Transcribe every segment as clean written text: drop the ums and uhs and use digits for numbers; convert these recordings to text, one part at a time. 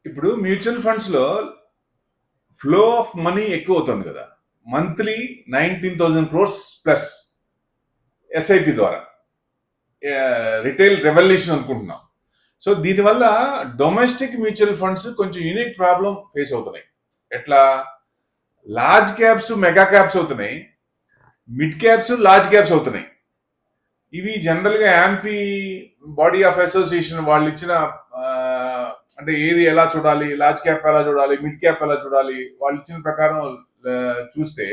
ఇప్పుడు mutual funds లో flow of money ఎక్కువ అవుతుంది కదా. మంత్లీ 19,000 క్రోర్స్ ప్లస్ ఎస్ఐపి ద్వారా రిటైల్ రెవల్యూషన్ అనుకుంటున్నాం. సో దీనివల్ల డొమెస్టిక్ మ్యూచువల్ ఫండ్స్ కొంచెం యూనిక్ ప్రాబ్లం ఫేస్ అవుతున్నాయి. ఎట్లా? లార్జ్ క్యాప్స్ మెగా క్యాప్స్ అవుతున్నాయి, మిడ్ క్యాప్స్ లార్జ్ క్యాప్స్ అవుతున్నాయి. ఇవి జనరల్ గా యాంపీ బాడీ ఆఫ్ అసోసియేషన్ వాళ్ళు ఇచ్చిన అంటే ఏది ఎలా చూడాలి, లార్జ్ క్యాప్ ఎలా చూడాలి, మిడ్ క్యాప్ ఎలా చూడాలి, వాళ్ళు ఇచ్చిన ప్రకారం చూస్తే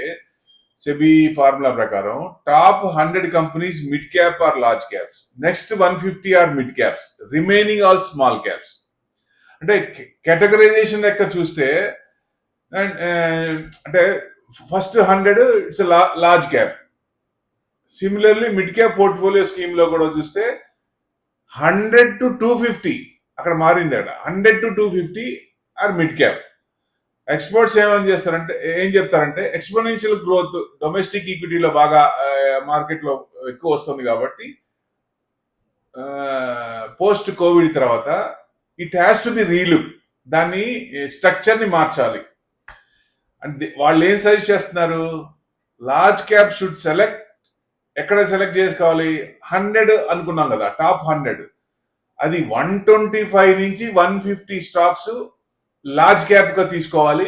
సెబీ ఫార్ములా ప్రకారం top 100 companies mid cap are large caps, next 150 are mid caps, remaining all small caps. అంటే కేటగరైజేషన్ లెక్క చూస్తే అంటే first 100 it's large cap. Similarly mid cap portfolio scheme లో కూడా చూస్తే 100 to 250 అక్కడ మారింది. అక్కడ 100 to 250 are mid cap. Experts ఏం చెప్తారంటే ఎక్స్పోనెన్షియల్ గ్రోత్ డొమెస్టిక్ ఈక్విటీలో బాగా మార్కెట్ లో ఎక్కువ వస్తుంది కాబట్టి పోస్ట్ కోవిడ్ తర్వాత it has to be relook, దాన్ని స్ట్రక్చర్ ని మార్చాలి. అంటే వాళ్ళు ఏం సజెస్ట్ చేస్తున్నారు? Large cap should select. ఎక్కడ సెలెక్ట్ చేసుకోవాలి? 100 అనుకున్నాం కదా, టాప్ 100. అది 125 నుంచి 150 స్టాక్స్ లార్జ్ క్యాప్ గా తీసుకోవాలి.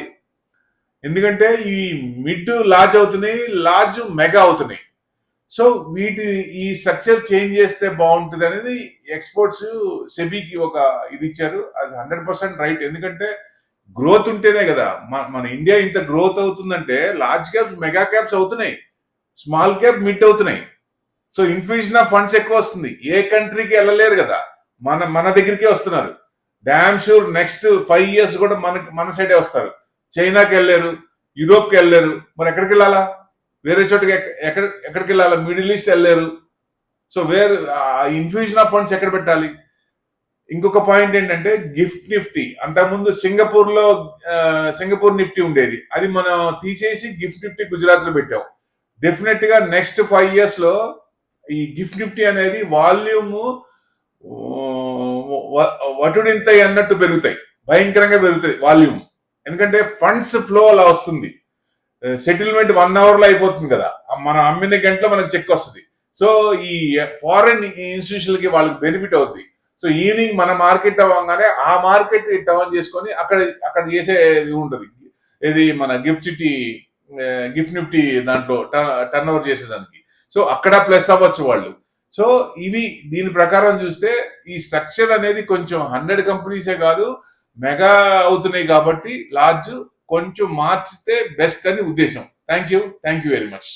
ఎందుకంటే ఈ మిడ్ లార్జ్ అవుతున్నాయి, లార్జ్ మెగా అవుతున్నాయి. సో ఈ స్ట్రక్చర్ చేంజ్ చేస్తే బాగుంటుంది అనేది ఎక్స్పర్ట్స్ సెబీకి ఒక ఇది ఇచ్చారు. అది 100% రైట్. ఎందుకంటే గ్రోత్ ఉంటేనే కదా మన ఇండియా ఇంత గ్రోత్ అవుతుందంటే లార్జ్ క్యాప్ మెగా క్యాప్స్ అవుతున్నాయి, స్మాల్ క్యాప్ మిడ్ అవుతున్నాయి. సో ఇన్ఫ్యూజన్ ఆఫ్ ఫండ్స్ ఎక్కువ వస్తుంది. ఏ కంట్రీకి వెళ్ళలేరు కదా, మన దగ్గరికే వస్తున్నారు. డామ్ షూర్ నెక్స్ట్ 5 years కూడా మన సైడే వస్తారు. చైనాకి వెళ్ళారు, యూరోప్కి వెళ్ళారు, మరి ఎక్కడికి వెళ్ళాలా? వేరే చోటుకి ఎక్కడికి వెళ్ళాలా? మిడిల్ ఈస్ట్ వెళ్ళారు. సో ఇన్ఫ్యూజన్ ఆఫ్ ఫండ్స్ ఎక్కడ పెట్టాలి? ఇంకొక పాయింట్ ఏంటంటే గిఫ్ట్ నిఫ్టీ. అంతకుముందు సింగపూర్ నిఫ్టీ ఉండేది, అది మనం తీసేసి గిఫ్ట్ నిఫ్టీ గుజరాత్ లో పెట్టాం. డెఫినెట్ గా నెక్స్ట్ 5 years లో ఈ గిఫ్ట్ నిఫ్టీ అనేది వాల్యూమ్ వటుడింత అన్నట్టు పెరుగుతాయి, భయంకరంగా పెరుగుతాయి వాల్యూమ్. ఎందుకంటే ఫండ్స్ ఫ్లో అలా వస్తుంది. సెటిల్మెంట్ 1 hour లో అయిపోతుంది కదా, మనం అమ్మిన గంటలో మనకు చెక్ వస్తుంది. సో ఈ ఫారెన్ ఇన్స్టిట్యూషన్ కి వాళ్ళకి బెనిఫిట్ అవుతుంది. సో ఈవినింగ్ మన మార్కెట్ అవ్వగానే ఆ మార్కెట్ టర్న్ చేసుకొని అక్కడ చేసేది ఉంటుంది. ఇది మన గిఫ్ట్ నిఫ్టీ దాంట్లో టర్న్ ఓవర్ చేసేదానికి. సో అక్కడ ప్లస్ అవ్వచ్చు వాళ్ళు. సో దీని ప్రకారం చూస్తే ఈ స్ట్రక్చర్ అనేది కొంచెం 100 కంపెనీసే కాదు, మెగా అవుతున్నాయి కాబట్టి లార్జ్ కొంచెం మార్చితే బెస్ట్ అని ఉద్దేశం. Thank you very much.